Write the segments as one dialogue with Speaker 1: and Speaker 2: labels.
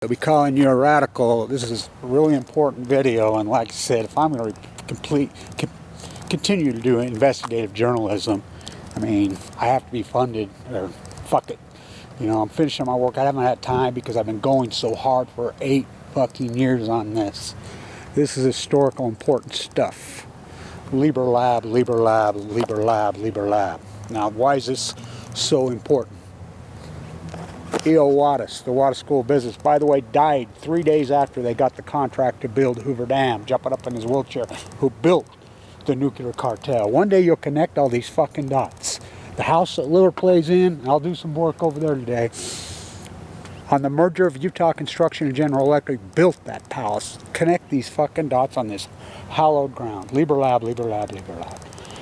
Speaker 1: They'll be calling you a radical. This is a really important video, and like I said, if I'm going to continue to do investigative journalism, I mean, I have to be funded, or fuck it. You know, I'm finishing my work. I haven't had time because I've been going so hard for 8 fucking years on this. This is historical important stuff. Liber Lab, Liber Lab, Liber Lab, Liber Lab. Now, why is this so important? E.O. Wattis, the Wattis School of Business, by the way, died 3 days after they got the contract to build Hoover Dam, jumping up in his wheelchair, who built the nuclear cartel. One day you'll connect all these fucking dots. The house that Lillard plays in, I'll do some work over there today, on the merger of Utah Construction and General Electric, built that palace. Connect these fucking dots on this hallowed ground. Liber Lab, Liber Lab, Liber Lab.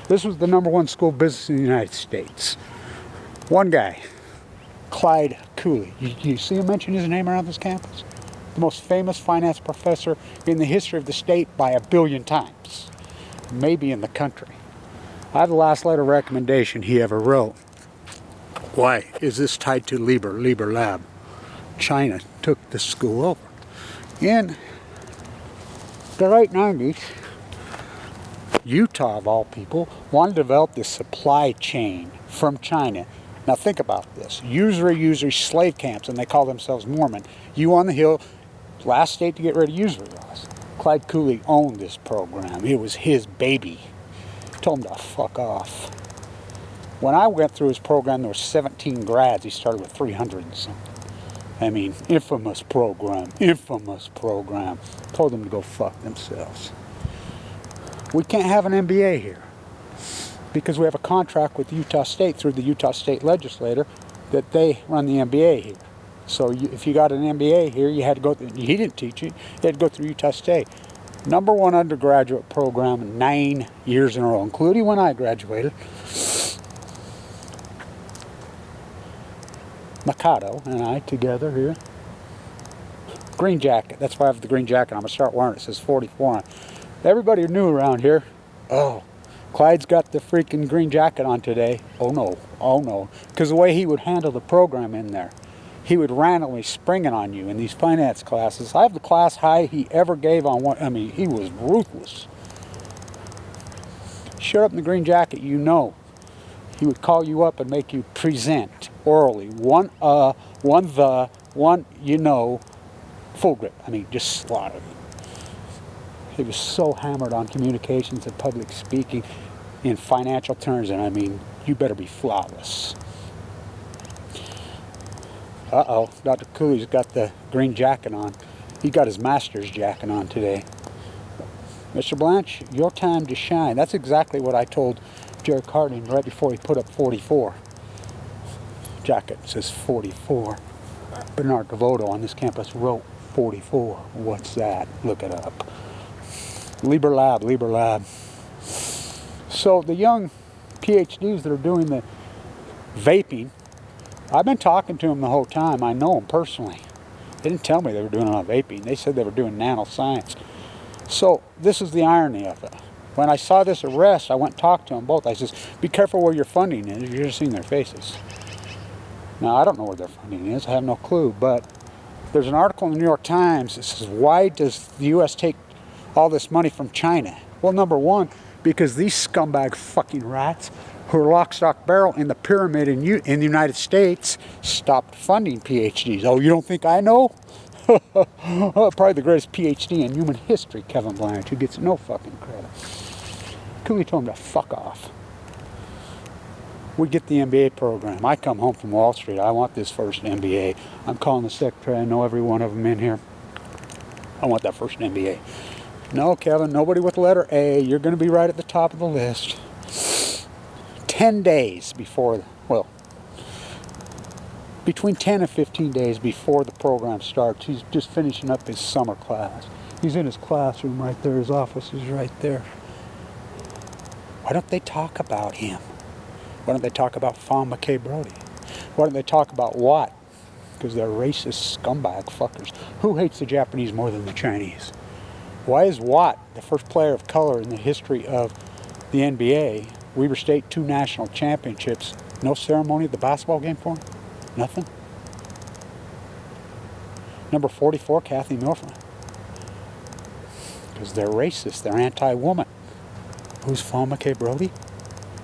Speaker 1: This was the #1 school of business in the United States. One guy, Clyde Cooley. You see him mention his name around this campus? The most famous finance professor in the history of the state by 1 billion times. Maybe in the country. I have the last letter of recommendation he ever wrote. Why is this tied to Liber Lab? China took the school over. In the late 90s, Utah, of all people, wanted to develop this supply chain from China. Now think about this. Usury slave camps, and they call themselves Mormon. You on the Hill, last state to get rid of usury laws. Clyde Cooley owned this program. It was his baby. Told him to fuck off. When I went through his program, there were 17 grads. He started with 300 and something. I mean, infamous program, infamous program. Told them to go fuck themselves. We can't have an MBA here because we have a contract with Utah State through the Utah State legislator that they run the MBA here. So if you got an MBA here, you had to go through, he didn't teach you, you had to go through Utah State. #1 undergraduate program 9 years in a row, including when I graduated. Mikado and I together here. Green jacket, that's why I have the green jacket. I'm going to start wearing it. It says 44 on it. Everybody knew around here, oh, Clyde's got the freaking green jacket on today. Oh no, because the way he would handle the program in there, he would randomly spring it on you in these finance classes. I have the class high he ever gave on one. I mean, he was ruthless. Showed up in the green jacket, you know. He would call you up and make you present orally. One you know, full grip. I mean, just slaughtered. He was so hammered on communications and public speaking in financial terms, and I mean, you better be flawless. Uh-oh, Dr. Cooley's got the green jacket on. He got his master's jacket on today. Mr. Blanch, your time to shine. That's exactly what I told Jerry Harding right before he put up 44. Jacket says 44. Bernard DeVoto on this campus wrote 44. What's that? Look it up. Liber Lab, Liber Lab. So the young PhDs that are doing the vaping, I've been talking to them the whole time. I know them personally. They didn't tell me they were doing it on vaping. They said they were doing nanoscience. So this is the irony of it. When I saw this arrest, I went and talked to them both. I says, be careful where your funding is. You're just seeing their faces. Now, I don't know where their funding is. I have no clue. But there's an article in the New York Times that says, why does the U.S. take all this money from China? Well, #1, because these scumbag fucking rats who are lock, stock, barrel in the pyramid in the United States stopped funding PhDs. Oh, you don't think I know? Probably the greatest PhD in human history, Kevin Blanch, who gets no fucking credit. Cooley told him to fuck off. We get the MBA program. I come home from Wall Street. I want this first MBA. I'm calling the secretary. I know every one of them in here. I want that first MBA. No, Kevin, nobody with the letter A. You're going to be right at the top of the list. 10 days before, well, between 10 and 15 days before the program starts, he's just finishing up his summer class. He's in his classroom right there. His office is right there. Why don't they talk about him? Why don't they talk about Fawn McKay Brody? Why don't they talk about Watt? Because they're racist scumbag fuckers. Who hates the Japanese more than the Chinese? Why is Watt the first player of color in the history of the NBA? Weber State 2 national championships. No ceremony at the basketball game for him? Nothing? Number 44, Kathy Milford. Because they're racist. They're anti-woman. Who's Fawn McKay Brody?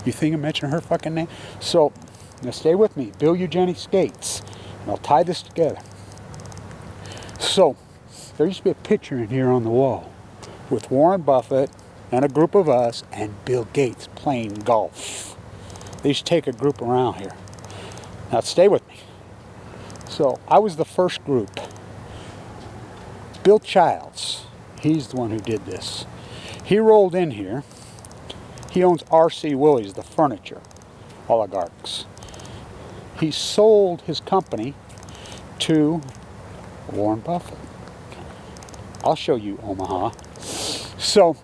Speaker 1: You think I mentioned her fucking name? So, now stay with me. Bill Eugenie Skates. And I'll tie this together. So, there used to be a picture in here on the wall with Warren Buffett and a group of us and Bill Gates playing golf. They used to take a group around here. Now, stay with me. So, I was the first group. Bill Childs, he's the one who did this. He rolled in here. He owns R.C. Willey's, the furniture oligarchs. He sold his company to Warren Buffett. I'll show you Omaha. So,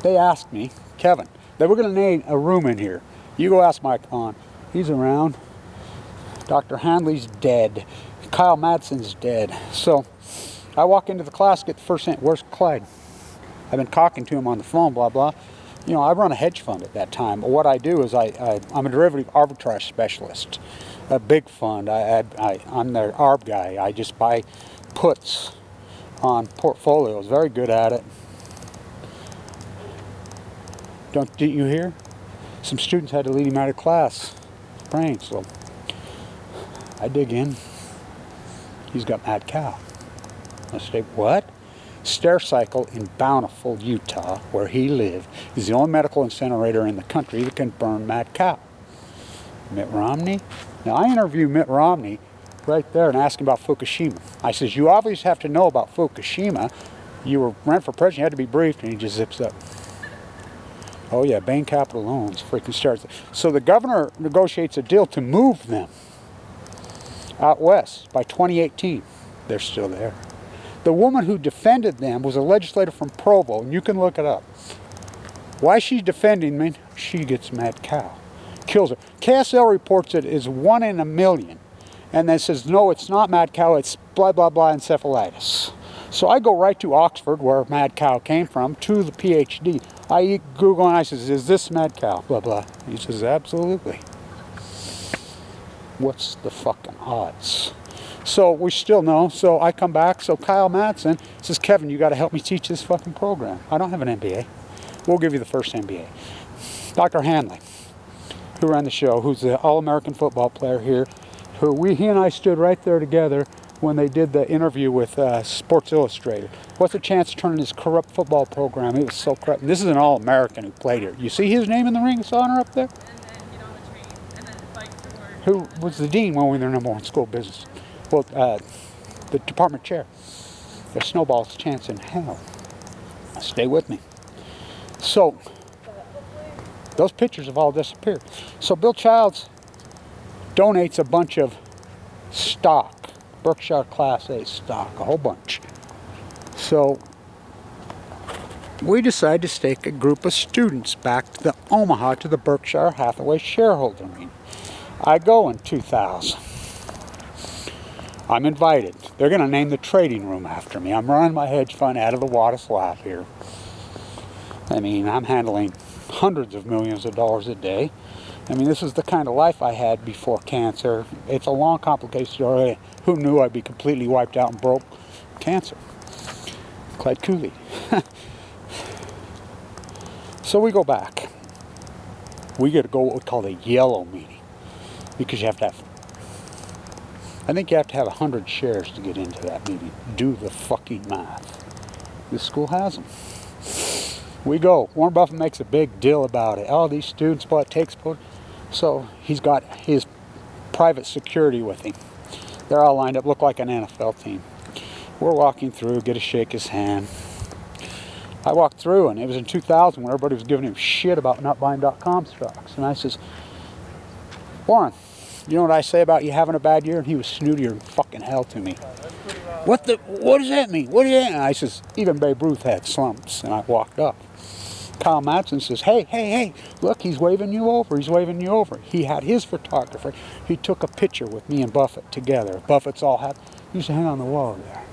Speaker 1: they asked me, Kevin, they were going to name a room in here. You go ask Mike Hahn. He's around. Dr. Handley's dead. Kyle Madsen's dead. So, I walk into the class, get the first hint, where's Clyde? I've been talking to him on the phone, blah, blah. You know, I run a hedge fund at that time. What I do is I'm a derivative arbitrage specialist. A big fund. I'm their arb guy. I just buy puts on portfolios. Very good at it. Didn't you hear? Some students had to lead him out of class. Praying, so I dig in. He's got mad cow. I say, what? Stair Cycle in Bountiful, Utah, where he lived, is the only medical incinerator in the country that can burn mad cow. Mitt Romney? Now, I interviewed Mitt Romney right there and asked him about Fukushima. I says, you obviously have to know about Fukushima. You were ran for president, you had to be briefed, and he just zips up. Oh yeah, Bain Capital Loans freaking starts. So the governor negotiates a deal to move them out west by 2018. They're still there. The woman who defended them was a legislator from Provo, and you can look it up. Why she's defending me? She gets mad cow. Kills her. KSL reports it as 1 in a million, and then says, no, it's not mad cow, it's blah, blah, blah encephalitis. So I go right to Oxford, where mad cow came from, to the PhD. I Google and I says, is this mad cow? Blah, blah. He says, absolutely. What's the fucking odds? So we still know. So I come back. So Kyle Madsen says, Kevin, you got to help me teach this fucking program. I don't have an MBA. We'll give you the first MBA. Dr. Handley, who ran the show, who's the All-American football player here, he and I stood right there together when they did the interview with Sports Illustrated. What's the chance of turning this corrupt football program? It was so corrupt. And this is an All-American who played here. You see his name in the ring of honor up there?
Speaker 2: And then get on the train and then fight for work.
Speaker 1: Who was the dean when we were their #1 school of business? Well, the department chair. There's snowball's chance in hell. Stay with me. So, those pictures have all disappeared. So Bill Childs donates a bunch of stock, Berkshire Class A stock, a whole bunch. So, we decide to take a group of students back to Omaha to the Berkshire Hathaway shareholder meeting. I go in 2000. I'm invited. They're going to name the trading room after me. I'm running my hedge fund out of the Wattis lap here. I mean, I'm handling hundreds of millions of dollars a day. I mean, this is the kind of life I had before cancer. It's a long, complicated story. Who knew I'd be completely wiped out and broke? Cancer. Clyde Cooley. So we go back. We get to go what we call the yellow meeting. Because you have to have, I think you have to have 100 shares to get into that meeting. Do the fucking math. This school has them. We go. Warren Buffett makes a big deal about it. Oh, these students, what it takes. So he's got his private security with him. They're all lined up, look like an NFL team. We're walking through, get to shake his hand. I walked through, and it was in 2000 when everybody was giving him shit about not buying .com stocks. And I says, Warren, you know what I say about you having a bad year? And he was snootier than fucking hell to me. What does that mean? What do you? And I says, even Babe Ruth had slumps. And I walked up. Kyle Madsen says, hey, look, he's waving you over. He's waving you over. He had his photographer. He took a picture with me and Buffett together. Buffett's all happy. He used to hang on the wall there.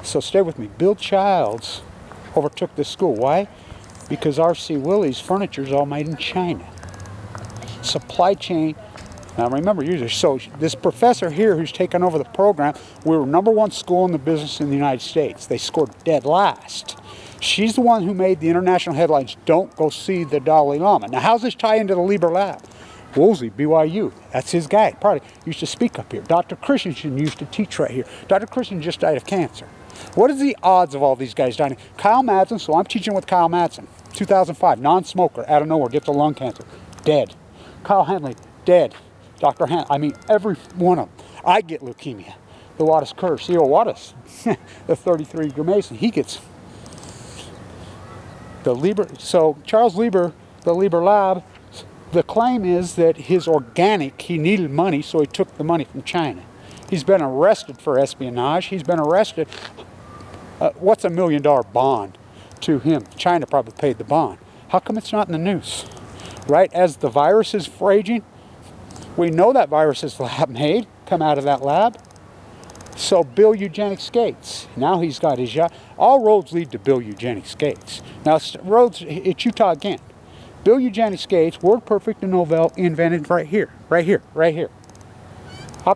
Speaker 1: So stay with me. Bill Childs overtook this school. Why? Because R.C. Willey's furniture is all made in China. Supply chain Now remember, so this professor here who's taken over the program, we were #1 school in the business in the United States. They scored dead last. She's the one who made the international headlines, "Don't go see the Dalai Lama." Now how's this tie into the Lieber Lab? Woolsey, BYU, that's his guy. Probably used to speak up here. Dr. Christensen used to teach right here. Dr. Christensen just died of cancer. What is the odds of all these guys dying? Kyle Madsen, so I'm teaching with Kyle Madsen, 2005, non-smoker, out of nowhere, gets a lung cancer, dead. Kyle Hanley, dead. Dr. Hanley, I mean, every one of them. I get leukemia. The Wattis curve, C.O. Wattis, the 33 Mason, he gets the Lieber. So Charles Lieber, the Lieber Lab, the claim is that his organic, he needed money, so he took the money from China. He's been arrested for espionage. He's been arrested. What's $1 million bond to him? China probably paid the bond. How come it's not in the news? Right? As the virus is raging, we know that virus is lab made, come out of that lab. So Bill Eugenics Gates, now he's got his yacht. All roads lead to Bill Eugenics Gates. Now roads, it's Utah again. Bill Eugenics Gates, WordPerfect and Novell invented right here, right here, right here.